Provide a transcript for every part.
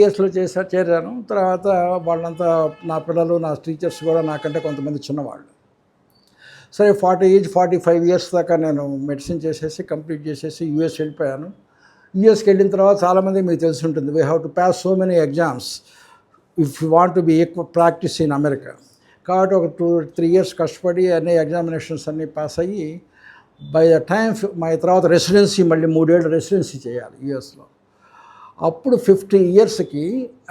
ఇయర్స్లో చేరాను. తర్వాత వాళ్ళంతా నా పిల్లలు, నా టీచర్స్ కూడా నాకంటే కొంతమంది చిన్నవాళ్ళు. సరే 45 ఇయర్స్ దాకా నేను మెడిసిన్ చేసేసి కంప్లీట్ చేసేసి యూఎస్ వెళ్ళిపోయాను. యూఎస్కి వెళ్ళిన తర్వాత చాలామంది మీకు తెలిసి ఉంటుంది, we have to pass so many exams if you want to be equal practice in America. కాబట్టి ఒక 2-3 ఇయర్స్ కష్టపడి అన్ని ఎగ్జామినేషన్స్ అన్నీ పాస్ అయ్యి బై ద టైమ్ మా తర్వాత రెసిడెన్సీ మళ్ళీ 3 ఏళ్ళు రెసిడెన్సీ చేయాలి యూఎస్లో. అప్పుడు 50 ఇయర్స్కి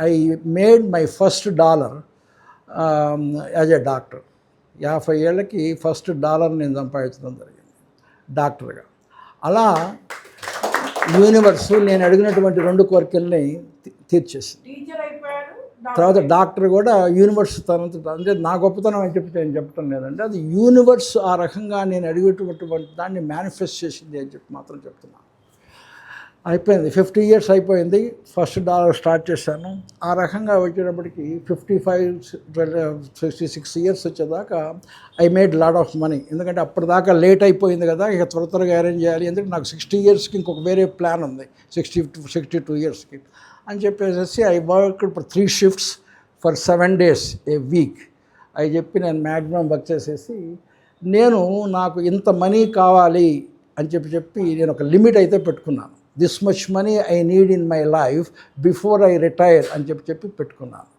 I made my first $1 as a doctor. 50 ఏళ్ళకి ఫస్ట్ $1 నేను సంపాదించడం జరిగింది డాక్టర్గా. అలా యూనివర్స్ నేను అడిగినటువంటి 2 కోరికల్ని తీర్చేసింది. తర్వాత డాక్టర్ కూడా యూనివర్స్ తనంత, అంటే నా గొప్పతనం అని చెప్పి నేను చెప్పడం లేదంటే అది యూనివర్స్ ఆ రకంగా నేను అడిగేటువంటి దాన్ని మేనిఫెస్ట్ చేసింది అని చెప్పి మాత్రం చెప్తున్నాను. అయిపోయింది, 50 ఇయర్స్ అయిపోయింది. ఫస్ట్ $1 స్టార్ట్ చేశాను. ఆ రకంగా వచ్చేటప్పటికి 56 ఇయర్స్ వచ్చేదాకా I made lot of money. ఎందుకంటే అప్పటిదాకా లేట్ అయిపోయింది కదా, ఇక త్వరగా అరేంజ్ చేయాలి. ఎందుకంటే నాకు 60 ఇయర్స్కి ఇంకొక వేరే ప్లాన్ ఉంది, 62 ఇయర్స్కి అని చెప్పేసి I work for 3 shifts for 7 days A week అని చెప్పి నేను మ్యాక్సిమం వర్క్ చేసేసి నాకు ఇంత మనీ కావాలి అని చెప్పి నేను ఒక లిమిట్ అయితే పెట్టుకున్నాను. This much money I need in my life before I retire అని చెప్పి పెట్టుకున్నాను.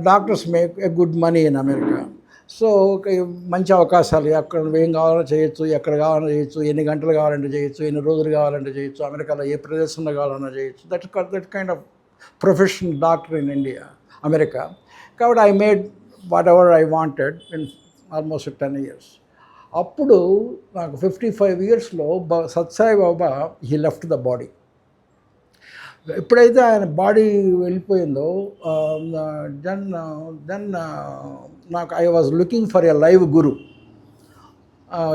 Doctors make a good money in America. So మంచి అవకాశాలు, ఎక్కడ ఏం కావాలో చేయొచ్చు, ఎక్కడ కావాలన్నా చేయొచ్చు, ఎన్ని గంటలు కావాలంటే చేయొచ్చు, ఎన్ని రోజులు కావాలంటే చేయొచ్చు, అమెరికాలో ఏ ప్రదేశంలో కావాలన్నా చేయొచ్చు. That kind of professional doctor in India, America. కాబట్టి I made whatever I wanted in almost 10 years. అప్పుడు నాకు 55 ఇయర్స్లో Satsai Baba he left the body. ఎప్పుడైతే ఆయన బాడీ వెళ్ళిపోయిందో దెన్ నాకు I was looking for a live guru.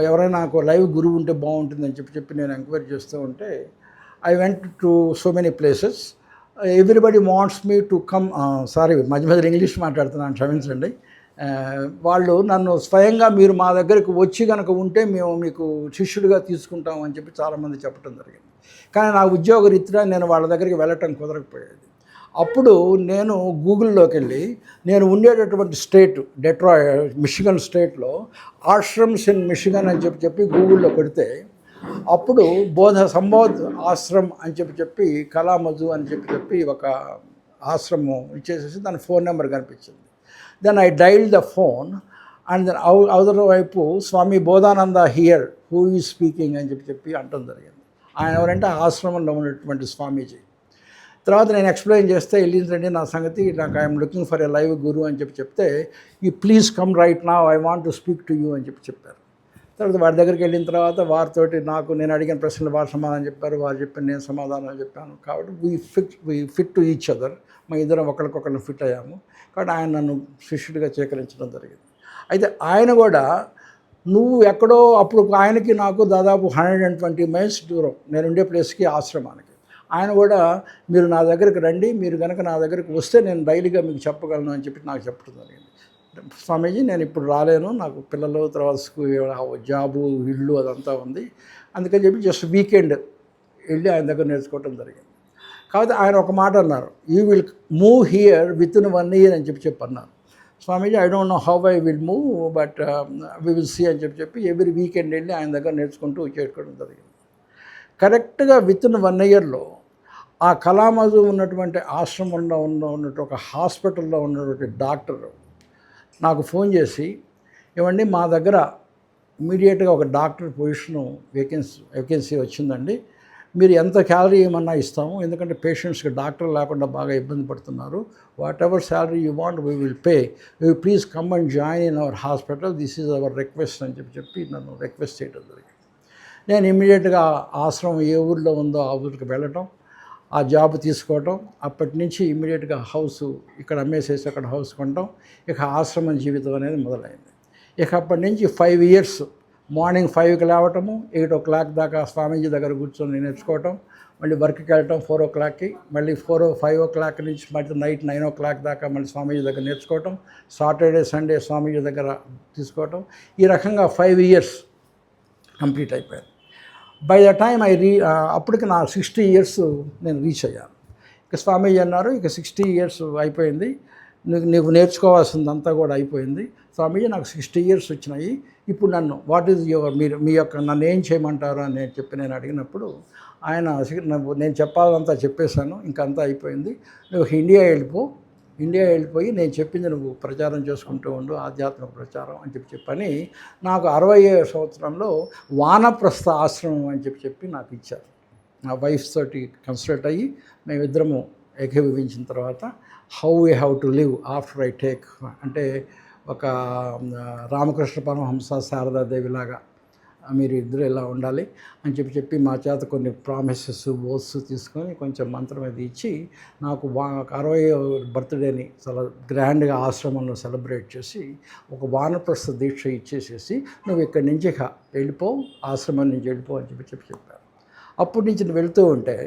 ఎవరైనా నాకు లైవ్ గురువు ఉంటే బాగుంటుందని చెప్పి నేను ఎంక్వైరీ చేస్తూ ఉంటే I went to so many places. Everybody wants me to come. Sorry, మధ్య మధ్యలో ఇంగ్లీష్ మాట్లాడుతున్నాను, క్షమించండి. వాళ్ళు నన్ను స్వయంగా మీరు మా దగ్గరకు వచ్చి కనుక ఉంటే మేము మీకు శిష్యుడిగా తీసుకుంటాం అని చెప్పి చాలామంది చెప్పడం జరిగింది. కానీ నా ఉద్యోగరీత్యా నేను వాళ్ళ దగ్గరికి వెళ్ళటం కుదరకపోయేది. అప్పుడు నేను గూగుల్లోకి వెళ్ళి నేను ఉండేటటువంటి స్టేట్ డెట్రాయిట్, మిషిగన్ స్టేట్లో ఆశ్రమ్స్ ఇన్ మిషిగన్ అని చెప్పి గూగుల్లో పెడితే అప్పుడు సంబోధ్ ఆశ్రమ్ అని చెప్పి కలామజు అని చెప్పి ఒక ఆశ్రమం ఇచ్చేసేసి దాని ఫోన్ నెంబర్ కనిపించింది. Then I dialled the phone and then అవతల వైపు Swami Bodhananda here who is speaking అని చెప్పి అంటం జరిగింది. ఆయన ఎవరంటే ఆశ్రమంలో ఉన్నటువంటి స్వామీజీ. తర్వాత నేను ఎక్స్ప్లెయిన్ చేస్తే వెళ్ళిందండి నా సంగతి, నాకు I'm looking for a live guru అని చెప్తే you please come right now, I want to speak to you అని చెప్పారు. తర్వాత వారి దగ్గరికి వెళ్ళిన తర్వాత వారితోటి నేను అడిగిన ప్రశ్నలు వారు సమాధానం చెప్పారు, వారు చెప్పిన నేను సమాధానం చెప్పాను. కాబట్టి we fit to each other. మా ఇద్దరం ఒకరికొకరిని ఫిట్ అయ్యాము. కాబట్టి ఆయన నన్ను శిష్యుడిగా స్వీకరించడం జరిగింది. అయితే ఆయన కూడా నువ్వు ఎక్కడో, అప్పుడు ఆయనకి నాకు దాదాపు 120 miles దూరం నేను ఉండే ప్లేస్కి ఆశ్రమానికి. ఆయన కూడా మీరు నా దగ్గరికి రండి, మీరు కనుక నా దగ్గరికి వస్తే నేను డైలీగా మీకు చెప్పగలను అని చెప్పి నాకు చెప్పడం జరిగింది. స్వామీజీ నేను ఇప్పుడు రాలేను, నాకు పిల్లలు, తర్వాత స్కూల్, జాబు, ఇల్లు అదంతా ఉంది, అందుకని చెప్పి జస్ట్ వీకెండ్ వెళ్ళి ఆయన దగ్గర నేర్చుకోవటం జరిగింది. కాబట్టి ఆయన ఒక మాట అన్నారు, you will move here within 1 year అని చెప్పి అన్నారు. Swamiji I don't know how I will move but we will see అని చెప్పి ఎవ్రీ వీకెండ్ వెళ్ళి ఆయన దగ్గర నేర్చుకుంటూ చేసుకోవడం జరిగింది. కరెక్ట్గా విత్ ఇన్ 1 yearలో ఆ కలామజు ఉన్నటువంటి ఆశ్రమంలో ఉన్నట్టు ఒక హాస్పిటల్లో ఉన్నటువంటి డాక్టర్ నాకు ఫోన్ చేసి, ఏమండి మా దగ్గర ఇమీడియట్గా ఒక డాక్టర్ పొజిషను వేకెన్సీ వచ్చిందండి, మీరు ఎంత శాలరీ ఏమన్నా ఇస్తాము, ఎందుకంటే పేషెంట్స్కి డాక్టర్ లేకుండా బాగా ఇబ్బంది పడుతున్నారు, what ever salary you want we will pay, you please come and join in our hospital, this is our request అని చెప్పి నన్ను రిక్వెస్ట్ చేయడం జరిగింది. నేను ఇమీడియట్గా ఆశ్రమం ఏ ఊరిలో ఉందో ఆ ఊరికి వెళ్ళటం, ఆ జాబ్ తీసుకోవటం, అప్పటి నుంచి ఇమీడియట్గా హౌస్ ఇక్కడ అమ్మేసేసి అక్కడ హౌస్ కొనటం, ఇక ఆశ్రమం జీవితం అనేది మొదలైంది. ఇక అప్పటి నుంచి 5 years మార్నింగ్ 5కి లేవటము, 8 o'clock దాకా స్వామీజీ దగ్గర కూర్చొని నేర్చుకోవటం, మళ్ళీ వర్క్కి వెళ్ళటం 4 o'clockకి, మళ్ళీ 5 o'clock నుంచి మళ్ళీ నైట్ 9 o'clock దాకా మళ్ళీ స్వామీజీ దగ్గర నేర్చుకోవటం, సాటర్డే సండే స్వామీజీ దగ్గర తీసుకోవటం. ఈ రకంగా 5 years కంప్లీట్ అయిపోయాను. బై ద టైమ్ అప్పటికి నా 60 years నేను రీచ్ అయ్యాను. ఇక స్వామీజీ అన్నారు, ఇక 60 ఇయర్స్ అయిపోయింది, నీకు నేర్చుకోవాల్సిందంతా కూడా అయిపోయింది. స్వామీజీ నాకు 60 ఇయర్స్ వచ్చినాయి, ఇప్పుడు నన్ను వాట్ ఈజ్ యువర్ మీ యొక్క నన్ను ఏం చేయమంటారు అని నేను అడిగినప్పుడు ఆయన నేను చెప్పాలంతా చెప్పేశాను, ఇంకంతా అయిపోయింది, నువ్వు ఇండియా వెళ్ళిపోయి నేను చెప్పింది నువ్వు ప్రచారం చేసుకుంటూ ఉండు, ఆధ్యాత్మిక ప్రచారం అని చెప్పని నాకు 60వ సంవత్సరంలో వానప్రస్థ ఆశ్రమం అని చెప్పి నాకు ఇచ్చారు. నా వైఫ్ తోటి కన్సల్ట్ అయ్యి మేమిద్దరము ఏకీభవించిన తర్వాత how we have to live after I take, అంటే ఒక రామకృష్ణ పరమహంస శారదాదేవి లాగా మీరు ఇద్దరు ఇలా ఉండాలి అని చెప్పి మా చేత కొన్ని ప్రామిసెస్ ఓత్స్ తీసుకొని కొంచెం మంత్రం అది ఇచ్చి నాకు 60వ బర్త్డేని చాలా గ్రాండ్గా ఆశ్రమంలో సెలబ్రేట్ చేసి ఒక వానప్రస్థ దీక్ష ఇచ్చేసేసి నువ్వు ఇక్కడి నుంచి వెళ్ళిపో, ఆశ్రమం నుంచి వెళ్ళిపో అని చెప్పారు. అప్పటి నుంచి నేను వెళ్తూ ఉంటే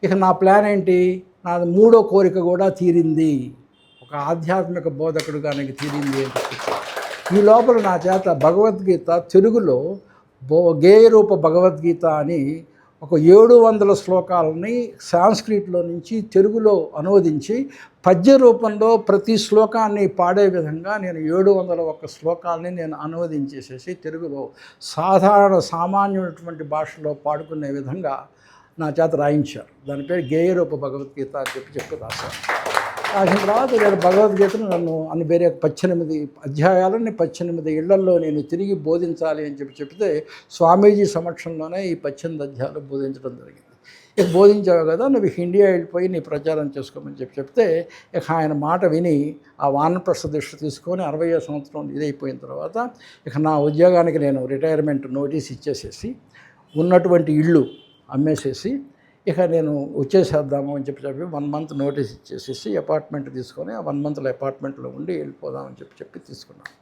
ఇక నా ప్లాన్ ఏంటి, నాది 3వ కోరిక కూడా తీరింది, ఒక ఆధ్యాత్మిక బోధకుడుగా నాకు తీరింది అని చెప్పి ఈ లోపల నా చేత భగవద్గీత తెలుగులో గేయ రూప భగవద్గీత అని ఒక 700 శ్లోకాలని సాంస్క్రిట్లో నుంచి తెలుగులో అనువదించి పద్య రూపంలో ప్రతి శ్లోకాన్ని పాడే విధంగా నేను 701 శ్లోకాలని నేను అనువదించేసేసి తెలుగులో సామాన్యమైనటువంటి భాషలో పాడుకునే విధంగా నా చేత రాయించారు. దాని పేరు గేయ రూప భగవద్గీత అని చెప్పి రాశారు. రాసిన తర్వాత నేను భగవద్గీతను నన్ను వేరే 18 అధ్యాయాలని 18 ఇళ్లల్లో నేను తిరిగి బోధించాలి అని చెప్తే స్వామీజీ సమక్షంలోనే ఈ 18 అధ్యాయాలు బోధించడం జరిగింది. ఇక బోధించావు కదా, నువ్వు ఇండియా వెళ్ళిపోయి నీ ప్రచారం చేసుకోమని చెప్తే ఇక ఆయన మాట విని ఆ వానప్రస్థ దీక్ష తీసుకొని 60వ సంవత్సరం ఇదైపోయిన తర్వాత ఇక నా ఉద్యోగానికి నేను రిటైర్మెంట్ నోటీస్ ఇచ్చేసేసి ఉన్నటువంటి ఇళ్ళు అమ్మేసేసి ఇక నేను వచ్చేసేద్దాము అని చెప్పి 1 మంత్ నోటీస్ ఇచ్చేసేసి అపార్ట్మెంట్ తీసుకొని ఆ 1 మంత్లో అపార్ట్మెంట్లో ఉండి వెళ్ళిపోదామని చెప్పి తీసుకున్నాను.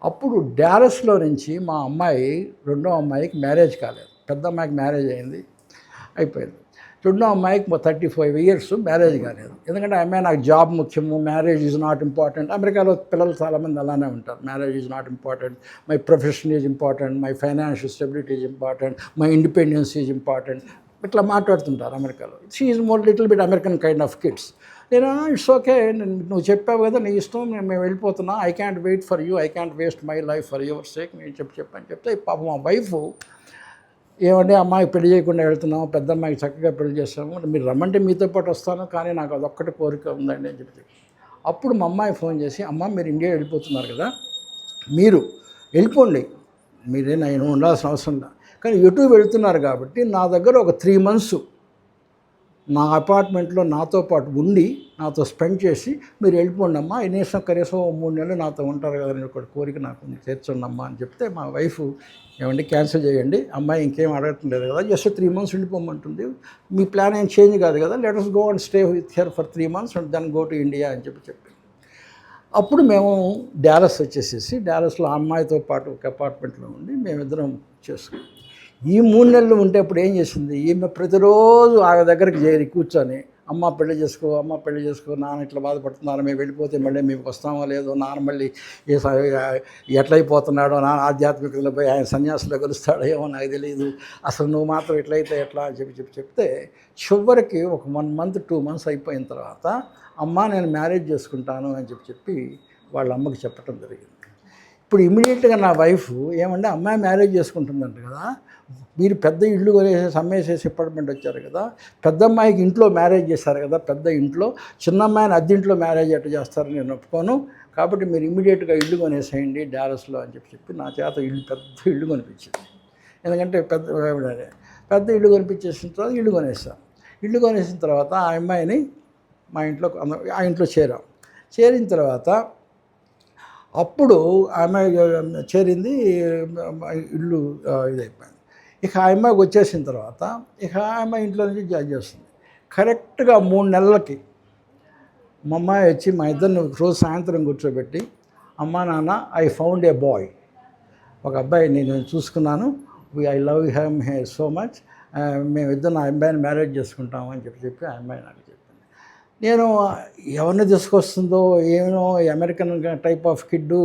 అప్పుడు డాలస్లో నుంచి మా అమ్మాయి 2వ అమ్మాయికి మ్యారేజ్ కాలేదు, పెద్ద అమ్మాయికి మ్యారేజ్ అయిపోయింది. 2వ అమ్మాయికి 35 ఇయర్స్ మ్యారేజ్ కాలేదు. ఎందుకంటే అమ్మాయి నాకు జాబ్ ముఖ్యము, మ్యారేజ్ ఈజ్ నాట్ ఇంపార్టెంట్. అమెరికాలో పిల్లలు చాలామంది అలానే ఉంటారు, marriage is not important, my profession is important, my financial stability is important, my independence is important, ఇట్లా మాట్లాడుతుంటారు అమెరికాలో. She is more little bit American kind of kids. నేను ఇట్స్ ఓకే, నువ్వు చెప్పావు కదా నీ ఇష్టం, మేము వెళ్ళిపోతున్నా, I can't wait for you, I can't waste my life for your sake, నేను చెప్పని చెప్తే పాప మా వైఫ్ ఏమంటే అమ్మాయికి పెళ్లి చేయకుండా వెళ్తున్నాము, పెద్ద అమ్మాయికి చక్కగా పెళ్లి చేస్తాము, మీరు రమ్మంటే మీతో పాటు వస్తాను, కానీ నాకు అదొక్కటి కోరిక ఉందండి అని చెప్పి. అప్పుడు మా అమ్మాయి ఫోన్ చేసి, అమ్మ మీరు ఇండియా వెళ్ళిపోతున్నారు కదా, మీరు వెళ్ళిపోండి, మీరే నేను ఉండాల్సిన అవసరం లేదు, కానీ ఎటు వెళ్తున్నారు కాబట్టి నా దగ్గర ఒక 3 months నా అపార్ట్మెంట్లో నాతో పాటు ఉండి నాతో స్పెండ్ చేసి మీరు వెళ్ళిపోండి అమ్మా, కనీసం 3 నెలలు నాతో ఉంటారు కదా అని ఒక కోరిక నాకు తీర్చండి అమ్మా అని చెప్తే మా వైఫ్ ఏమండి క్యాన్సిల్ చేయండి, అమ్మాయి ఇంకేం అడగటం లేదు కదా, జస్ట్ 3 months వెళ్ళిపోమంటుంది, మీ ప్లాన్ ఏం చేంజ్ కాదు కదా, let us go and stay with here for 3 months and then go to India అని చెప్పి అప్పుడు మేము డాలస్ వచ్చేసేసి డాలస్లో అమ్మాయితో పాటు ఒక అపార్ట్మెంట్లో ఉండి మేమిద్దరం చేసుకున్నాం. ఈ 3 నెలలు ఉంటే అప్పుడు ఏం చేసింది, ఈమె ప్రతిరోజు ఆమె దగ్గరికి చేరి కూర్చొని అమ్మ పెళ్లి చేసుకో, నాన్న ఇట్లా బాధపడుతున్నారు, మేము వెళ్ళిపోతే మళ్ళీ మేము వస్తామో లేదో, నాన్న మళ్ళీ ఎట్లయిపోతున్నాడో, నాన్న ఆధ్యాత్మికతలో పోయి ఆయన సన్యాసులో కలుస్తాడో ఏమో నాకు తెలియదు, అసలు నువ్వు మాత్రం ఎట్లయితే ఎట్లా అని చెప్తే చివరికి ఒక 1 month 2 months అయిపోయిన తర్వాత అమ్మ నేను మ్యారేజ్ చేసుకుంటాను అని చెప్పి వాళ్ళ అమ్మకి చెప్పడం జరిగింది. ఇప్పుడు ఇమ్మీడియట్గా నా వైఫ్ ఏమంటే అమ్మాయి మ్యారేజ్ చేసుకుంటుందంట కదా, మీరు పెద్ద ఇల్లు కొనేసేసి అమ్మేసేసి అపార్ట్మెంట్ వచ్చారు కదా, పెద్ద అమ్మాయికి ఇంట్లో మ్యారేజ్ చేశారు కదా, పెద్ద ఇంట్లో, చిన్న అమ్మాయిని అద్దెంట్లో మ్యారేజ్ ఎట్లా చేస్తారని నేను ఒప్పుకోను, కాబట్టి మీరు ఇమ్మీడియట్గా ఇల్లు కొనేసేయండి డాలస్లో అని చెప్పి నా చేత పెద్ద ఇల్లు కొనిపించింది. ఎందుకంటే పెద్ద ఇల్లు కొనిపించేసిన తర్వాత ఇల్లు కొనేసాం. ఇల్లు కొనేసిన తర్వాత ఆ అమ్మాయిని ఆ ఇంట్లో చేరిన తర్వాత అప్పుడు ఆమె చేరింది, ఇల్లు ఇదైపోయింది. ఇక ఆ అమ్మాయికి వచ్చేసిన తర్వాత ఇక ఆ అమ్మాయి ఇంట్లో నుంచి జాయిన్ చేస్తుంది. కరెక్ట్గా 3 నెలలకి మా అమ్మాయి వచ్చి మా ఇద్దరిని రోజు సాయంత్రం కూర్చోబెట్టి, అమ్మా నాన్న ఐ ఫౌండ్ ఏ బాయ్, ఒక అబ్బాయిని నేను చూసుకున్నాను, I love him so much, మేమిద్దరు ఆ అమ్మాయిని మ్యారేజ్ చేసుకుంటాము అని చెప్పి ఆ అమ్మాయి నాకు చెప్పింది. నేను ఎవరిని తీసుకొస్తుందో ఏమో అమెరికన్ టైప్ ఆఫ్ కిడ్డు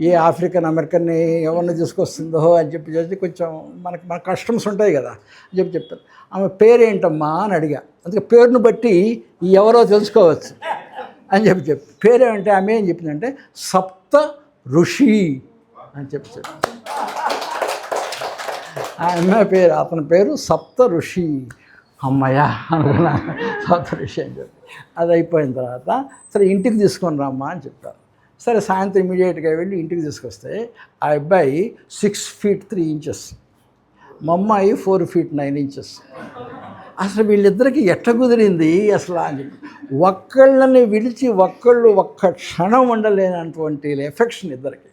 ఏ ఆఫ్రికన్ అమెరికన్ని ఎవరిని తీసుకొస్తుందో అని చెప్పి కొంచెం మన కస్టమ్స్ ఉంటాయి కదా అని చెప్పాను. ఆమె పేరేంటమ్మా అని అడిగా. అందుకే పేరును బట్టి ఎవరో తెలుసుకోవచ్చు అని చెప్పి పేరేమంటే ఆమె ఏం చెప్పిందంటే సప్త ఋషి అని చెప్పి ఆ అమ్మాయి పేరు, అతని పేరు సప్త ఋషి. అమ్మయ్య అనుకున్నా, సప్త ఋషి అని చెప్పి. అది అయిపోయిన తర్వాత సరే ఇంటికి తీసుకొని రమ్మా అని చెప్పారు. సరే సాయంత్రం ఇమీడియట్గా వెళ్ళి ఇంటికి తీసుకొస్తే ఆ అబ్బాయి 6 feet 3 inches, మా అమ్మాయి 4 feet 9 inches. అసలు వీళ్ళిద్దరికీ ఎట్ట కుదిరింది అసలు అని చెప్పి ఒక్కళ్ళని విడిచి ఒక్క క్షణం ఉండలేనటువంటి ఎఫెక్షన్ ఇద్దరికి.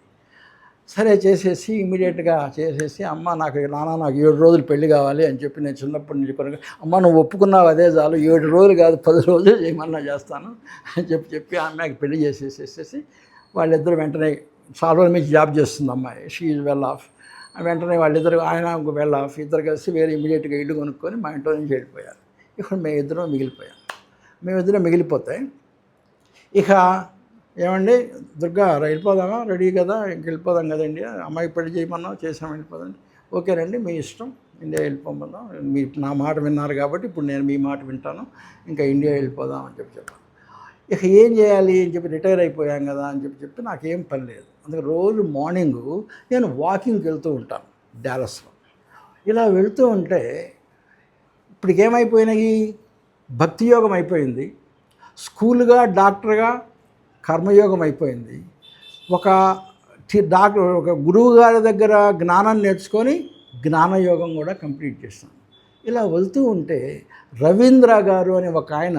సరే చేసేసి ఇమీడియట్గా చేసేసి అమ్మ నాకు 7 రోజులు పెళ్లి కావాలి అని చెప్పి నేను చిన్నప్పటి నుంచి కొనుక అమ్మ నువ్వు ఒప్పుకున్నావు అదే చాలు, 7 రోజులు కాదు 10 రోజులు చేయమన్నా చేస్తాను అని చెప్పి ఆ అమ్మాయికి పెళ్లి చేసేసేసి వాళ్ళిద్దరు వెంటనే చాలా రోజుల నుంచి జాబ్ చేస్తుంది అమ్మాయి. She is well of. వెంటనే వాళ్ళిద్దరు ఆయన వెల్ ఆఫ్, ఇద్దరు కలిసి వేరే ఇమీడియట్గా ఇల్లు కొనుక్కొని మా ఇంట్లో నుంచి వెళ్ళిపోయారు. ఇప్పుడు మేమిద్దరం మిగిలిపోతే ఇక ఏమండి దుర్గా వెళ్ళిపోదామా, రెడీ కదా, ఇంక వెళ్ళిపోదాం కదండి, అమ్మాయికి పెళ్లి చేయమన్నాం చేసాం, వెళ్ళిపోదండి. ఓకేనండి మీ ఇష్టం, ఇండియా వెళ్ళిపోమన్నాం, నా మాట విన్నారు కాబట్టి ఇప్పుడు నేను మీ మాట వింటాను, ఇంకా ఇండియా వెళ్ళిపోదాం అని చెప్పాను. ఇక ఏం చేయాలి అని చెప్పి రిటైర్ అయిపోయాం కదా అని చెప్పి నాకేం పని లేదు. అందుకే రోజు మార్నింగు నేను వాకింగ్కి వెళ్తూ ఉంటాను డాలస్లో. ఇలా వెళ్తూ ఉంటే ఇప్పటికేమైపోయినాయి, భక్తి యోగం అయిపోయింది, స్కూల్గా డాక్టర్గా కర్మయోగం అయిపోయింది, ఒక గురువు గారి దగ్గర జ్ఞానం నేర్చుకొని జ్ఞానయోగం కూడా కంప్లీట్ చేస్తాను. ఇలా వెళ్తూ ఉంటే రవీంద్ర గారు అని ఒక ఆయన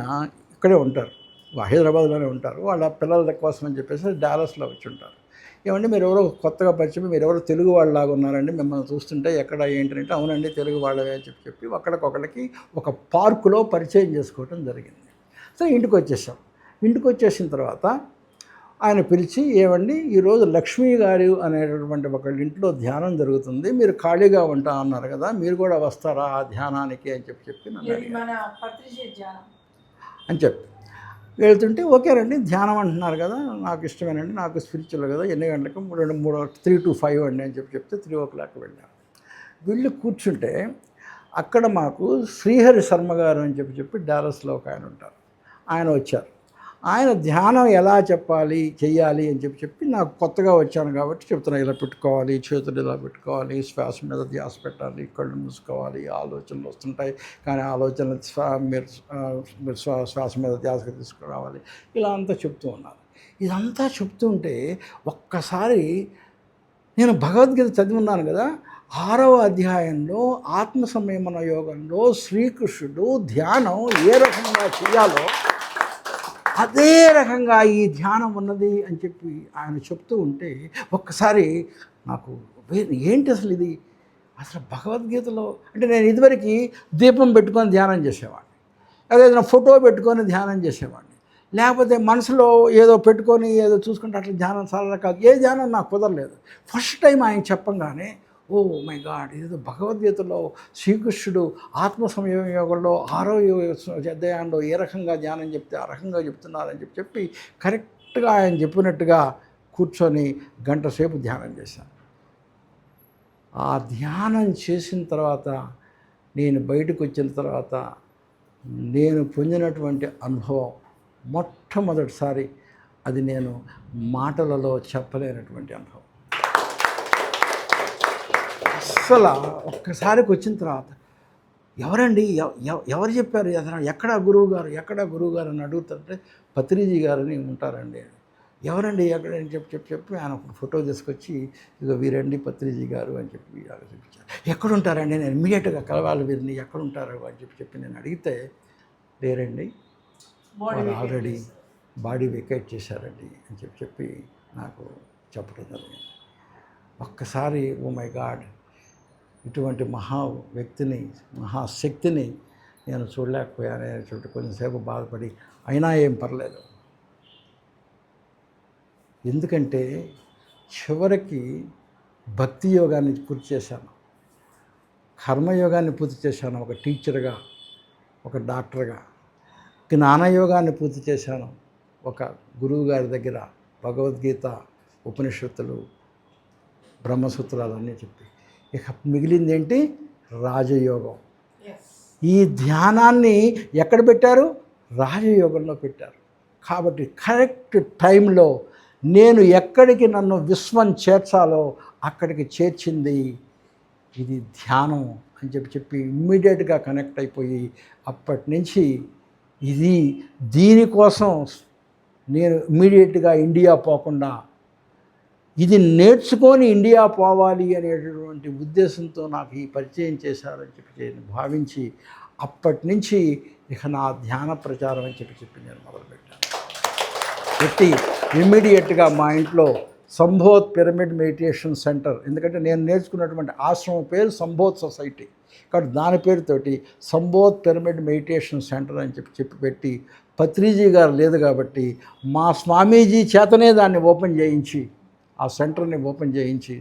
ఇక్కడే ఉంటారు, హైదరాబాద్లోనే ఉంటారు. వాళ్ళ పిల్లల కోసం అని చెప్పేసి డాలస్లో వచ్చి ఉంటారు. ఏమంటే మీరు ఎవరో కొత్తగా పరిచయం, మీరు ఎవరో తెలుగు వాళ్ళలాగా ఉన్నారండి, మిమ్మల్ని చూస్తుంటే ఎక్కడ ఏంటంటే అవునండి తెలుగు వాళ్ళవే అని చెప్పి ఒకళ్ళకొకళ్ళకి ఒక పార్కులో పరిచయం చేసుకోవటం జరిగింది. సో ఇంటికి వచ్చేసిన తర్వాత ఆయన పిలిచి ఏమండి ఈరోజు లక్ష్మీ గారు అనేటటువంటి ఒకళ్ళ ఇంట్లో ధ్యానం జరుగుతుంది, మీరు ఖాళీగా ఉంటా అన్నారు కదా, మీరు కూడా వస్తారా ఆ ధ్యానానికి అని చెప్పి నన్ను అని చెప్పి వెళ్తుంటే ఓకేనండి ధ్యానం అంటున్నారు కదా, నాకు ఇష్టమేనండి, నాకు స్పిరిచువల్ కదా, ఎన్ని గంటలకు 3 to 5 అండి అని చెప్తే 3 o'clock వెళ్ళాను. వెళ్ళి కూర్చుంటే అక్కడ మాకు శ్రీహరి శర్మ గారు అని చెప్పి డాలస్లో ఒక ఆయన ఉంటారు, ఆయన వచ్చారు. ఆయన ధ్యానం ఎలా చెయ్యాలి అని చెప్పి నాకు కొత్తగా వచ్చాను కాబట్టి చెప్తున్నా, ఇలా పెట్టుకోవాలి, చేతులు ఇలా పెట్టుకోవాలి, శ్వాస మీద ధ్యాస పెట్టాలి, కళ్ళు మూసుకోవాలి, ఆలోచనలు వస్తుంటాయి కానీ ఆలోచనలు మీరు శ్వాస మీద ధ్యాసగా తీసుకురావాలి, ఇలా అంతా చెప్తూ ఉన్నారు. ఇదంతా చెప్తూ ఉంటే ఒక్కసారి నేను భగవద్గీత చదివి ఉన్నాను కదా, 6వ అధ్యాయంలో ఆత్మ సంయమన యోగంలో శ్రీకృష్ణుడు ధ్యానం ఏ రకంగా చేయాలో అదే రకంగా ఈ ధ్యానం ఉన్నది అని చెప్పి ఆయన చెప్తూ ఉంటే ఒక్కసారి నాకు ఏంటి అసలు ఇది, అసలు భగవద్గీతలో అంటే నేను ఇదివరకు దీపం పెట్టుకొని ధ్యానం చేసేవాడిని, అదేదైనా ఫోటో పెట్టుకొని ధ్యానం చేసేవాడిని, లేకపోతే మనసులో ఏదో పెట్టుకొని ఏదో చూసుకుంటే అట్లా ధ్యానం చాలా రకాలు, ఏ ధ్యానం నాకు కుదరలేదు. ఫస్ట్ టైం ఆయన చెప్పంగానే ఓ మై గాడ్, ఇదేదో భగవద్గీతలో శ్రీకృష్ణుడు ఆత్మ సంయమ యోగంలో 6వ అధ్యాయంలో ఏ రకంగా ధ్యానం చెప్తే ఆ రకంగా చెప్తున్నారని చెప్పి కరెక్ట్గా ఆయన చెప్పినట్టుగా కూర్చొని గంట సేపు ధ్యానం చేశాను. ఆ ధ్యానం చేసిన తర్వాత నేను బయటకు వచ్చిన తర్వాత నేను పొందినటువంటి అనుభవం మొట్టమొదటిసారి, అది నేను మాటలలో చెప్పలేనటువంటి అనుభవం. అస్సలు ఒక్కసారికి వచ్చిన తర్వాత ఎవరండి ఎవరు చెప్పారు, ఎక్కడ గురువు గారు అని అడుగుతుంటే పత్రిజీ గారని ఉంటారండి, ఎవరండి ఎక్కడ అని చెప్పి ఆయన ఫోటో తీసుకొచ్చి ఇక వీరండి పత్రిజీ గారు అని చెప్పి చూపించారు. ఎక్కడుంటారండి, నేను ఇమ్మీడియట్గా కలవాలి వీరిని, ఎక్కడుంటారు అని చెప్పి నేను అడిగితే లేరండి వాళ్ళు ఆల్రెడీ బాడీ వెకేట్ చేశారండి అని చెప్పి నాకు చెప్పడం జరిగింది. ఒక్కసారి ఓ మై గాడ్, ఇటువంటి మహా వ్యక్తిని మహాశక్తిని నేను చూడలేకపోయానే చుట్టూ కొంచెంసేపు బాధపడి, అయినా ఏం పర్లేదు, ఎందుకంటే చివరికి భక్తి యోగాన్ని పూర్తి చేశాను, కర్మయోగాన్ని పూర్తి చేశాను, ఒక టీచర్గా, ఒక డాక్టర్గా. జ్ఞానయోగాన్ని పూర్తి చేశాను ఒక గురువు గారి దగ్గర. భగవద్గీత, ఉపనిషత్తులు, బ్రహ్మసూత్రాలన్నీ చెప్పి ఇక మిగిలింది ఏంటి? రాజయోగం. ఈ ధ్యానాన్ని ఎక్కడ పెట్టారు? రాజయోగంలో పెట్టారు. కాబట్టి కరెక్ట్ టైంలో నేను ఎక్కడికి నన్ను విశ్వం చేర్చాలో అక్కడికి చేర్చింది ఇది ధ్యానం అని చెప్పి ఇమ్మీడియట్గా కనెక్ట్ అయిపోయి అప్పటి నుంచి దీనికోసం నేను ఇమ్మీడియట్గా ఇండియా పోకుండా ఇది నేర్చుకొని ఇండియా పోవాలి అనేటటువంటి ఉద్దేశంతో నాకు ఈ పరిచయం చేశారని చెప్పి నేను భావించి అప్పటి నుంచి ఇక నా ధ్యాన ప్రచారం అని చెప్పి నేను మొదలుపెట్టాను. పెట్టి ఇమ్మీడియట్గా మా ఇంట్లో సంబోధ్ పిరమిడ్ మెడిటేషన్ సెంటర్, ఎందుకంటే నేను నేర్చుకున్నటువంటి ఆశ్రమం పేరు సంబోధ్ సొసైటీ, కాబట్టి దాని పేరుతోటి సంబోధ్ పిరమిడ్ మెడిటేషన్ సెంటర్ అని చెప్పి పెట్టి, పత్రిజీ గారు లేదు కాబట్టి మా స్వామీజీ చేతనే దాన్ని ఓపెన్ చేయించి, ఆ సెంటర్ని ఓపెన్ చేయించి,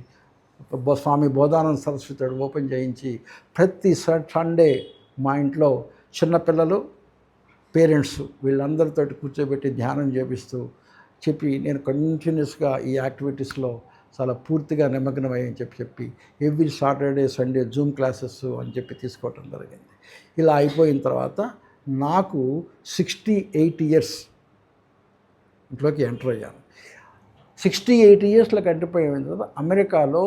స్వామి బోధానంద సరస్వతి ఓపెన్ చేయించి ప్రతి సండే మా ఇంట్లో చిన్నపిల్లలు, పేరెంట్స్ వీళ్ళందరితో కూర్చోబెట్టి ధ్యానం చేపిస్తూ చెప్పి నేను కంటిన్యూస్గా ఈ యాక్టివిటీస్లో చాలా పూర్తిగా నిమగ్నమయ్యని చెప్పి every Saturday Sunday Zoom classes అని చెప్పి తీసుకోవటం జరిగింది. ఇలా అయిపోయిన తర్వాత నాకు 68 ఇయర్స్ ఇంట్లోకి ఎంటర్ అయ్యాను. 68 ఇయర్స్లోకి ఎంటర్ అయిన తర్వాత అమెరికాలో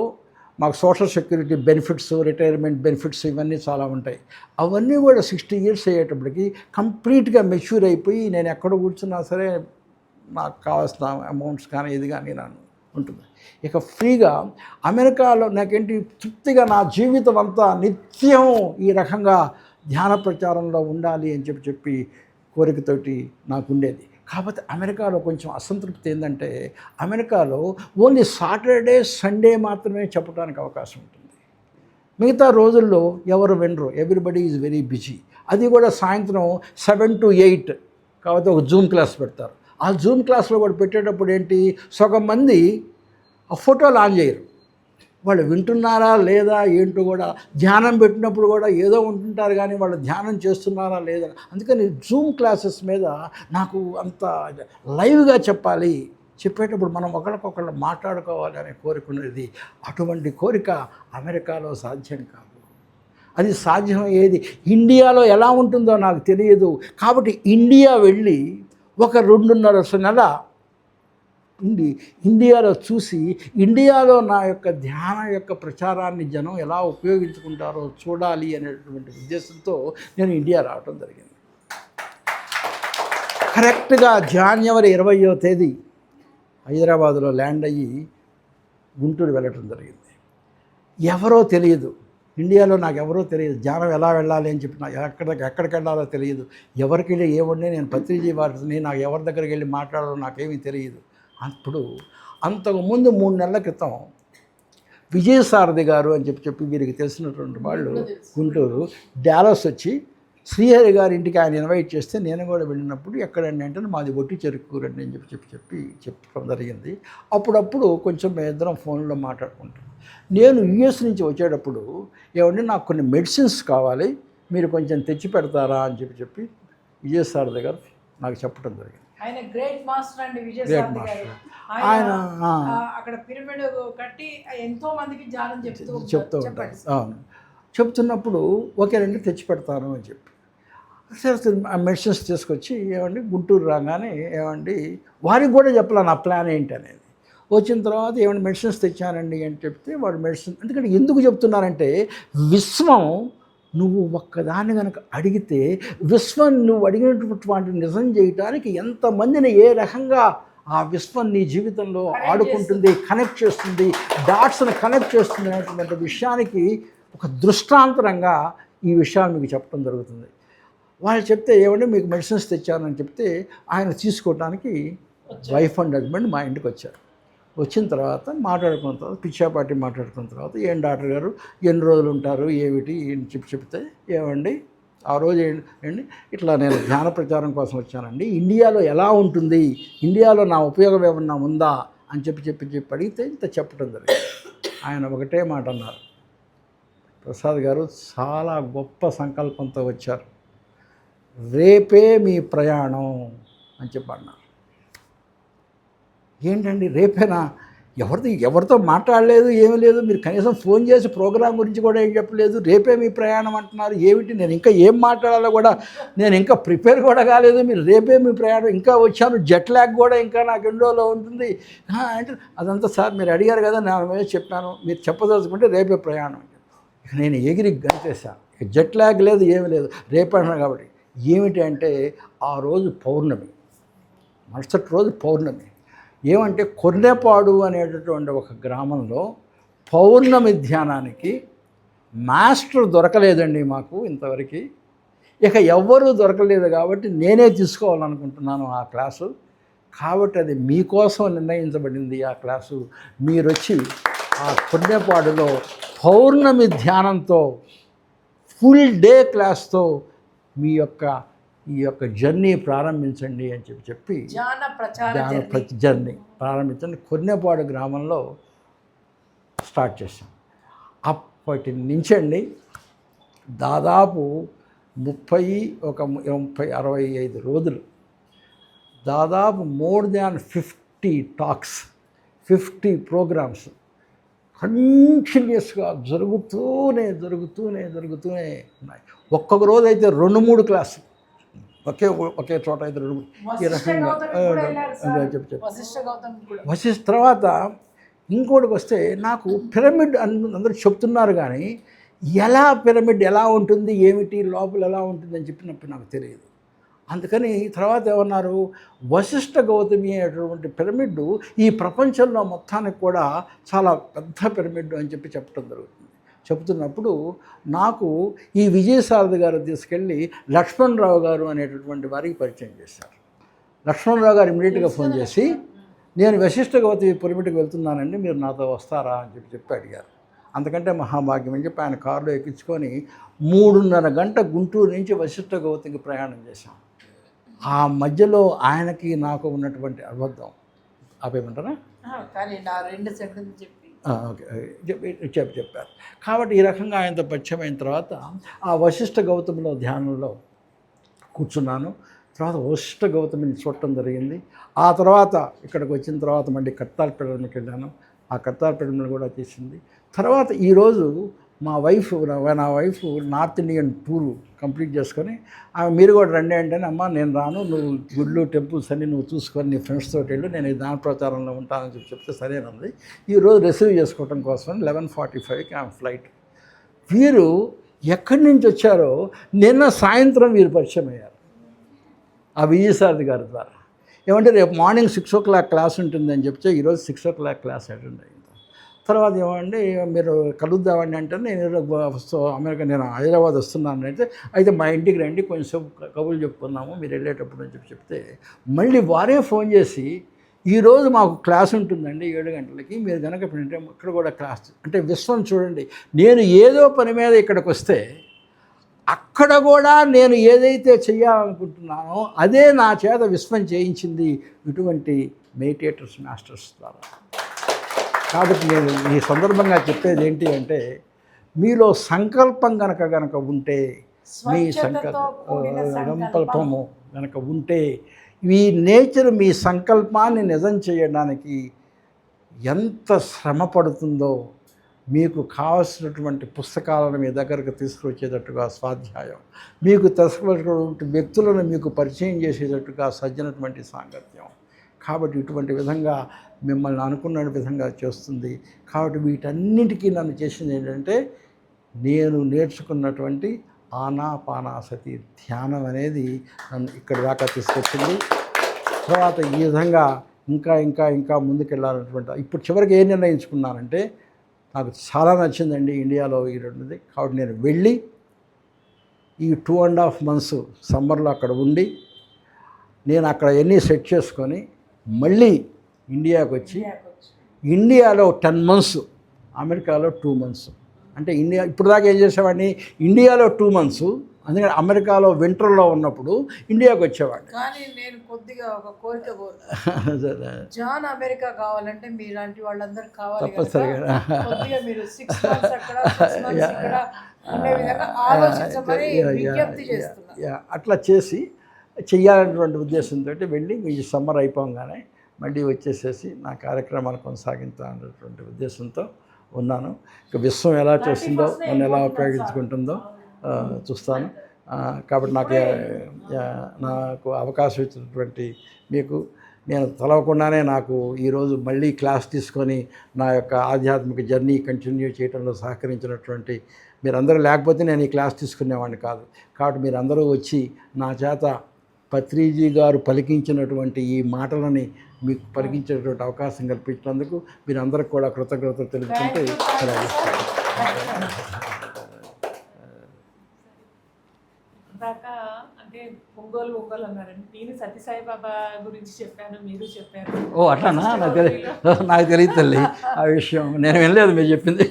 మాకు social security benefits, retirement benefits ఇవన్నీ చాలా ఉంటాయి. అవన్నీ కూడా 60 ఇయర్స్ అయ్యేటప్పటికి కంప్లీట్గా మెచ్యూర్ అయిపోయి నేను ఎక్కడ కూర్చున్నా సరే నాకు కావాల్సిన అమౌంట్స్ కానీ ఇది కానీ నాకు ఉంటుంది. ఇక ఫ్రీగా అమెరికాలో నాకేంటి తృప్తిగా నా జీవితం అంతా నిత్యం ఈ రకంగా ధ్యాన ప్రచారంలో ఉండాలి అని చెప్పి కోరికతోటి నాకు ఉండేది. కాకపోతే అమెరికాలో కొంచెం అసంతృప్తి ఏంటంటే అమెరికాలో ఓన్లీ సాటర్డే సండే మాత్రమే చెప్పడానికి అవకాశం ఉంటుంది. మిగతా రోజుల్లో ఎవరు వినరు, ఎవ్రీబడి ఈజ్ వెరీ బిజీ. అది కూడా సాయంత్రం 7 to 8 కాబట్టి ఒక జూమ్ క్లాస్ పెడతారు. ఆ జూమ్ క్లాస్లో కూడా పెట్టేటప్పుడు ఏంటి, సగం మంది ఆ ఫోటోలు ఆన్ చేయరు, వాళ్ళు వింటున్నారా లేదా ఏంటో కూడా, ధ్యానం పెట్టినప్పుడు కూడా ఏదో ఉంటుంటారు కానీ వాళ్ళు ధ్యానం చేస్తున్నారా లేదా. అందుకని జూమ్ క్లాసెస్ మీద నాకు అంత లైవ్గా చెప్పాలి, చెప్పేటప్పుడు మనం ఒకరికొకళ్ళు మాట్లాడుకోవాలి అనే కోరిక ఉన్నది. అటువంటి కోరిక అమెరికాలో సాధ్యం కాదు. అది సాధ్యమయ్యేది ఇండియాలో ఎలా ఉంటుందో నాకు తెలియదు. కాబట్టి ఇండియా వెళ్ళి ఒక 2.5 నెల ఇండియాలో చూసి, ఇండియాలో నా యొక్క ధ్యాన యొక్క ప్రచారాన్ని జనం ఎలా ఉపయోగించుకుంటారో చూడాలి అనేటువంటి ఉద్దేశంతో నేను ఇండియా రావడం జరిగింది. కరెక్ట్గా జనవరి 20వ తేదీ హైదరాబాదులో ల్యాండ్ అయ్యి గుంటూరు వెళ్ళటం జరిగింది. ఎవరో తెలియదు, ఇండియాలో నాకు ఎవరో తెలియదు, ధ్యానం ఎలా వెళ్ళాలి అని చెప్పి నాకు ఎక్కడికి వెళ్ళాలో తెలియదు, ఎవరికి వెళ్ళి ఏముండే నేను పత్రిజీ వారిని నాకు ఎవరి దగ్గరికి వెళ్ళి మాట్లాడాలో నాకేమీ తెలియదు. అప్పుడు అంతకుముందు 3 నెలల క్రితం విజయసారథి గారు అని చెప్పి వీరికి తెలిసినటువంటి వాళ్ళు గుంటూరు డాలస్ వచ్చి శ్రీహరి గారి ఇంటికి ఆయన ఇన్వైట్ చేస్తే నేను కూడా వెళ్ళినప్పుడు ఎక్కడండి అంటే మాది ఒట్టి చెరుకూరండి అని చెప్పడం జరిగింది. అప్పుడప్పుడు కొంచెం మేము ఇద్దరం ఫోన్లో మాట్లాడుకుంటాం. నేను యుఎస్ నుంచి వచ్చేటప్పుడు ఏమంటే నాకు కొన్ని మెడిసిన్స్ కావాలి, మీరు కొంచెం తెచ్చి పెడతారా అని చెప్పి విజయసారథి గారు నాకు చెప్పడం జరిగింది. ఆయన గ్రేట్ మాస్టర్ అండి విజయసారథి గారు. ఆయన అక్కడ పిరమిడ్ కట్టి ఎంతో మందికి ధ్యానం చెప్తూ ఉంటారు. అవును, చెప్తున్నప్పుడు ఓకేనండి తెచ్చి పెడతాను అని చెప్పి సరే ఆ మెడిసిన్స్ తీసుకొచ్చి ఏమండి గుంటూరు రాగానే ఏమండి వారికి కూడా చెప్పాలి నా ప్లాన్ ఏంటి అనేది. వచ్చిన తర్వాత ఏమంటే మెడిసిన్స్ తెచ్చానండి అని చెప్తే వాడు మెడిసిన్, ఎందుకంటే ఎందుకు చెప్తున్నారంటే విశ్వం నువ్వు ఒక్కదాన్ని కనుక అడిగితే విశ్వం నువ్వు అడిగినటువంటి నిజం చేయటానికి ఎంతమందిని ఏ రకంగా ఆ విశ్వం నీ జీవితంలో ఆడుకుంటుంది, కనెక్ట్ చేస్తుంది, డాట్స్ని కనెక్ట్ చేస్తుంది అనేటువంటి విషయానికి ఒక దృష్టాంతరంగా ఈ విషయాలు మీకు చెప్పడం జరుగుతుంది. వాళ్ళు చెప్తే ఏమంటే మీకు మెడిసిన్స్ తెచ్చానని చెప్తే ఆయన తీసుకోవడానికి వైఫ్ అండ్ హస్బెండ్ మా ఇంటికి వచ్చారు. వచ్చిన తర్వాత మాట్లాడుకున్న తర్వాత పిచ్చాపాటి మాట్లాడుకున్న తర్వాత ఏం డాక్టర్ గారు ఎన్ని రోజులు ఉంటారు ఏమిటి అని చెప్తే ఏమండి ఆ రోజు ఏంటి ఇట్లా నేను ధ్యాన ప్రచారం కోసం వచ్చానండి, ఇండియాలో ఎలా ఉంటుంది, ఇండియాలో నా ఉపయోగం ఏమన్నా ఉందా అని చెప్పి అడిగితే ఇంత చెప్పడం జరిగింది. ఆయన ఒకటే మాట అన్నారు, ప్రసాద్ గారు చాలా గొప్ప సంకల్పంతో వచ్చారు, రేపే మీ ప్రయాణం అని చెప్పన్నారు. ఏంటండి రేపేనా? ఎవరితో మాట్లాడలేదు, ఏమీ లేదు, మీరు కనీసం ఫోన్ చేసి ప్రోగ్రాం గురించి కూడా ఏం చెప్పలేదు, రేపే మీ ప్రయాణం అంటున్నారు. ఏమిటి, నేను ఇంకా ఏం మాట్లాడాలో కూడా నేను ఇంకా ప్రిపేర్ కూడా కాలేదు, మీరు రేపే మీ ప్రయాణం, ఇంకా వచ్చాను, జెట్ ల్యాగ్ కూడా ఇంకా నాకు ఎన్ని రోజుల్లో ఉంటుంది అంటే అదంతా సార్ మీరు అడిగారు కదా, నేను మీద చెప్పాను, మీరు చెప్పదలుచుకుంటే రేపే ప్రయాణం. నేను ఎగిరి గంతేసాను. జెట్ ల్యాగ్ లేదు, ఏమీ లేదు, రేపే అన్నాను. కాబట్టి ఏమిటి అంటే ఆ రోజు పౌర్ణమి, మరుసటి రోజు పౌర్ణమి. ఏమంటే కొర్నేపాడు అనేటటువంటి ఒక గ్రామంలో పౌర్ణమి ధ్యానానికి మాస్టర్ దొరకలేదండి మాకు ఇంతవరకు. ఇక ఎవ్వరూ దొరకలేదు కాబట్టి నేనే తీసుకోవాలనుకుంటున్నాను ఆ క్లాసు. కాబట్టి అది మీకోసం నిర్ణయించబడింది ఆ క్లాసు. మీరు వచ్చి ఆ కొర్నేపాడులో పౌర్ణమి ధ్యానంతో ఫుల్ డే క్లాస్తో మీ ఈ యొక్క జర్నీ ప్రారంభించండి అని చెప్పి జర్నీ ప్రారంభించండి. కొర్నేపాడు గ్రామంలో స్టార్ట్ చేశాం. అప్పటి నుంచండి దాదాపు 65 రోజులు, దాదాపు మోర్ దాన్ 50 టాక్స్, 50 ప్రోగ్రామ్స్ కంటిన్యూస్గా జరుగుతూనే ఉన్నాయి. ఒక్కొక్క రోజు అయితే 2-3 క్లాసులు ఒకే చోట అయితే 2 ఈ రకంగా వశిష్ఠ. తర్వాత ఇంకోటికి వస్తే నాకు పిరమిడ్ అందరూ చెప్తున్నారు కానీ ఎలా పిరమిడ్ ఎలా ఉంటుంది, ఏమిటి లోపల ఎలా ఉంటుంది అని చెప్పినప్పుడు నాకు తెలియదు. అందుకని తర్వాత ఏమన్నారు, వశిష్ఠ గౌతమి అనేటువంటి పిరమిడ్ ఈ ప్రపంచంలో మొత్తానికి కూడా చాలా పెద్ద పిరమిడ్ అని చెప్పడం జరుగుతుంది. చెప్తున్నప్పుడు నాకు ఈ విజయసారథి గారు తీసుకెళ్ళి లక్ష్మణరావు గారు అనేటటువంటి వారికి పరిచయం చేశారు. లక్ష్మణరావు గారు ఇమీడియట్గా ఫోన్ చేసి, నేను వశిష్ఠ గౌతమి పిరమిడ్కి వెళ్తున్నానండి, మీరు నాతో వస్తారా అని చెప్పి అడిగారు. అంతకంటే మహాభాగ్యం అని చెప్పి ఆయన కారులో ఎక్కించుకొని 3:30 గంట గుంటూరు నుంచి వశిష్ఠ గౌతమికి ప్రయాణం చేశాం. ఆ మధ్యలో ఆయనకి నాకు ఉన్నటువంటి అబద్ధం ఆపేయమంటారా? ఓకే చెప్పారు. కాబట్టి ఈ రకంగా ఆయనతో పరిచయం అయిన తర్వాత ఆ వశిష్ఠ గౌతమిలో ధ్యానంలో కూర్చున్నాను. తర్వాత వశిష్ఠ గౌతమిని చూడటం జరిగింది. ఆ తర్వాత ఇక్కడికి వచ్చిన తర్వాత మళ్ళీ కత్తార్పేటకి వెళ్ళాను. ఆ కత్తార్పేటను కూడా చేసింది. తర్వాత ఈరోజు నా wife north Indian tour complete చేసుకొని ఆమె మీరు కూడా రండి అంటే, అమ్మ నేను రాను, నువ్వు గుళ్ళు టెంపుల్స్ అన్నీ నువ్వు చూసుకొని నీ ఫ్రెండ్స్ తోటి వెళ్ళు, నేను దాన ప్రచారంలో ఉంటానని చెప్తే సరేనంది. ఈరోజు రిసీవ్ చేసుకోవడం కోసం 11:45కి ఆమె ఫ్లైట్. వీరు ఎక్కడి నుంచి వచ్చారో నిన్న సాయంత్రం వీరు పరిచయం అయ్యారు ఆ విజయసారథి గారి ద్వారా. ఏమంటే రేపు మార్నింగ్ 6 o'clock క్లాస్ ఉంటుందని చెప్తే ఈరోజు 6 o'clock క్లాస్ అటెండ్ అయింది. తర్వాత ఏమండి మీరు కలుద్దామండి అంటే, నేను అమెరికా నేను హైదరాబాద్ వస్తున్నాను అయితే మా ఇంటికి రండి, కొంచెం కబుర్లు చెప్పుకున్నాము మీరు వెళ్ళేటప్పుడు అని చెప్తే మళ్ళీ వారే ఫోన్ చేసి, ఈరోజు మాకు క్లాస్ ఉంటుందండి 7 గంటలకి, మీరు కనుక ఇక్కడ కూడా క్లాస్ అంటే విశ్వం చూడండి. నేను ఏదో పని మీద ఇక్కడికి వస్తే అక్కడ కూడా నేను ఏదైతే చేయాలనుకుంటున్నానో అదే నా చేత విశ్వం చేయించింది ఇటువంటి మెడిటేటర్స్ మాస్టర్స్ ద్వారా. కాబట్టి నేను ఈ సందర్భంగా చెప్పేది ఏంటి అంటే, మీలో సంకల్పం గనక ఉంటే, మీ సంకల్పము గనక ఉంటే, ఈ నేచర్ మీ సంకల్పాన్ని నిజం చేయడానికి ఎంత శ్రమ పడుతుందో మీకు కావాల్సినటువంటి పుస్తకాలను మీ దగ్గరకు తీసుకొచ్చేటట్టుగా స్వాధ్యాయం, మీకు తెలుసుకున్నటువంటి వ్యక్తులను మీకు పరిచయం చేసేటట్టుగా సజ్జనటువంటి సాంగత్యం. కాబట్టి ఇటువంటి విధంగా మిమ్మల్ని అనుకున్న విధంగా చేస్తుంది. కాబట్టి వీటన్నిటికీ నన్ను చేసింది ఏంటంటే, నేను నేర్చుకున్నటువంటి ఆనాపానాసతి ధ్యానం అనేది నన్ను ఇక్కడి దాకా తీసుకొచ్చింది. తర్వాత ఈ విధంగా ఇంకా ముందుకెళ్ళాలన్నటువంటి ఇప్పుడు చివరికి ఏం నిర్ణయించుకున్నానంటే, నాకు చాలా నచ్చిందండి ఇండియాలో ఈ రెండుది. కాబట్టి నేను వెళ్ళి ఈ 2.5 months సమ్మర్లో అక్కడ ఉండి, నేను అక్కడ ఎన్ని సెట్ చేసుకొని మళ్ళీ ఇండియాకు వచ్చి, ఇండియాలో 10 months, అమెరికాలో 2 months. అంటే ఇప్పుడు దాకా ఏం చేసేవాడిని, ఇండియాలో 2 months, అందుకని అమెరికాలో వింటర్లో ఉన్నప్పుడు ఇండియాకి వచ్చేవాడిని. కానీ నేను కొద్దిగా ఒక కోరిక జాన్ అమెరికా కావాలంటే మీలాంటి వాళ్ళందరూ కావాలి తప్పనిసరిగా. కొద్దిగా మీరు 6 months అక్కడ 6 months ఇక్కడ ఉండే విధంగా ఆలోచించమని విజ్ఞప్తి చేస్తున్నా. అట్లా చేసి చెయ్యాలనేటువంటి ఉద్దేశంతో వెళ్ళి ఈ సమ్మర్ అయిపోగానే మళ్ళీ వచ్చేసేసి నా కార్యక్రమాలు కొనసాగించాలనేటువంటి ఉద్దేశంతో ఉన్నాను. ఇక విశ్వం ఎలా చేస్తుందో నన్ను ఎలా ఉపయోగించుకుంటుందో చూస్తాను. కాబట్టి నాకు అవకాశం ఇచ్చినటువంటి మీకు నేను తలవకుండానే నాకు ఈరోజు మళ్ళీ క్లాస్ తీసుకొని నా యొక్క ఆధ్యాత్మిక జర్నీ కంటిన్యూ చేయడంలో సహకరించినటువంటి మీరందరూ లేకపోతే నేను ఈ క్లాస్ తీసుకునేవాడిని కాదు. కాబట్టి మీరందరూ వచ్చి నా చేత పత్రిజీ గారు పలికించినటువంటి ఈ మాటలని మీకు పలికించేటువంటి అవకాశం కల్పించినందుకు మీరందరికీ కూడా కృతజ్ఞతలు తెలుపుకుంటూ దాకా అంటే ఒంగోలు అన్నారండి. నేను సత్యసాయి బాబా గురించి చెప్పాను, మీరు చెప్పారు. ఓ అట్లానా? నాకు తెలియదు తల్లి ఆ విషయం, నేను వినలేదు మీరు చెప్పింది.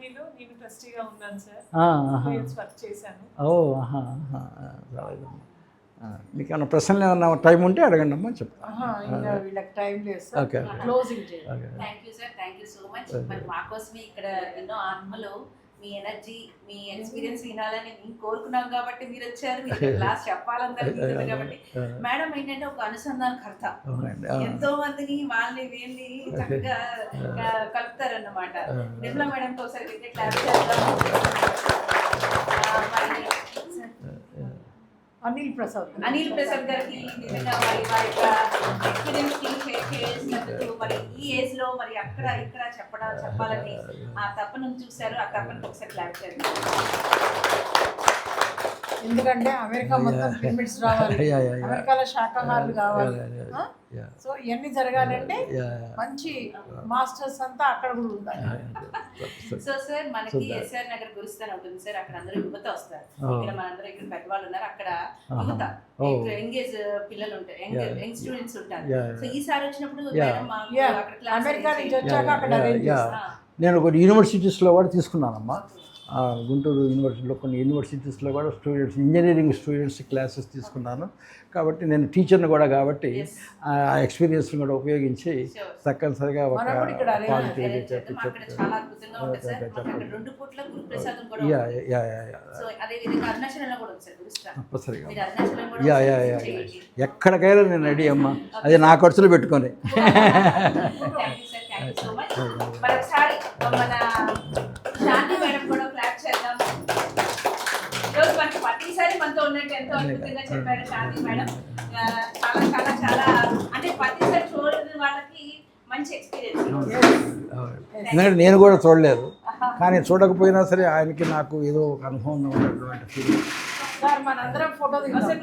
నేను ట్రస్టీగా ఉన్నాను సార్, వర్క్ చేశాను. మీకు ఏమైనా ప్రశ్నలు ఏమన్నా టైం ఉంటే అడగండి అమ్మా, చెప్తాను. Okay, thank you sir, thank you so much. మరి మా కోసమే ఇక్కడ ఎన్నో ఆత్మలు మీ ఎనర్జీ మీ ఎక్స్పీరియన్స్ వినాలని మేము కోరుకున్నాం కాబట్టి మీరు వచ్చారు, మీరు క్లాస్ చెప్పాలనుకుంటుంది కాబట్టి. మేడం ఏంటంటే ఒక అనుసంధానకర్త, ఎంతో మందిని వాళ్ళని వీళ్ళని చక్కగా కలుపుతారన్నమాట. నిర్మలా మేడంతో ఒకసారి క్లాస్ చేద్దాం. అనిల్ ప్రసాద్ గారికి నిజంగా వారి యొక్క ఎక్స్పీరియన్స్ షేర్ చేసినందుకు, మరి ఈ ఏజ్ లో మరి అక్కడ ఇక్కడ చెప్పాలని ఆ తప్పను చూశారు. ఆ తప్పని ఒకసారి క్లాప్ చేయండి. ఎందుకంటే అమెరికా మొత్తం పిరమిడ్స్ రావాలి, అమెరికాలో శాకాహారులు కావాలి. సో ఇవన్నీ జరగాలంటే మంచి మాస్టర్స్ అంతా అక్కడ కూడా ఉండాలి. సో సార్ మనకి ఎస్ఆర్ నగర్ గురుస్థాన్ ఉంటుంది సార్, అక్కడ అందరూ యువత వస్తారు. ఇక్కడ మనందరూ ఇక్కడ పెద్దవాళ్ళు ఉన్నారు, అక్కడ యువత యంగేజ్ పిల్లలు ఉంటారు, యంగ్ స్టూడెంట్స్ ఉంటారు. సో ఈసారి వచ్చినప్పుడు అమెరికా నుంచి వచ్చాక అక్కడ నేను కొన్ని యూనివర్సిటీస్లో కూడా తీసుకున్నానమ్మా. గుంటూరు యూనివర్సిటీలో కొన్ని యూనివర్సిటీస్లో కూడా స్టూడెంట్స్, ఇంజనీరింగ్ స్టూడెంట్స్ క్లాసెస్ తీసుకున్నాను. కాబట్టి నేను టీచర్ని కూడా కాబట్టి ఆ ఎక్స్పీరియన్స్ని కూడా ఉపయోగించి తప్పనిసరిగా ఒక పాజిటివ్ ఎక్కడికైనా నేను రెడీ అమ్మా, అది నా ఖర్చులు పెట్టుకొని. శాంతి మేడం కూడా క్లాప్ చేద్దాం. ఈరోజు మనకి ప్రతిసారి మనతో ఉన్నట్టు ఎంతో అద్భుతంగా చెప్పారు శాంతి మేడం. చాలా చాలా చాలా అంటే ప్రతిసారి చూడని వాళ్ళకి మంచి ఎక్స్పీరియన్స్. ఎందుకంటే నేను కూడా చూడలేదు, కానీ చూడకపోయినా సరే ఆయనకి నాకు ఏదో ఒక అనుభవం ఉన్నటువంటి ఫీలింగ్. మనందరం ఫోటో దిగుతాం.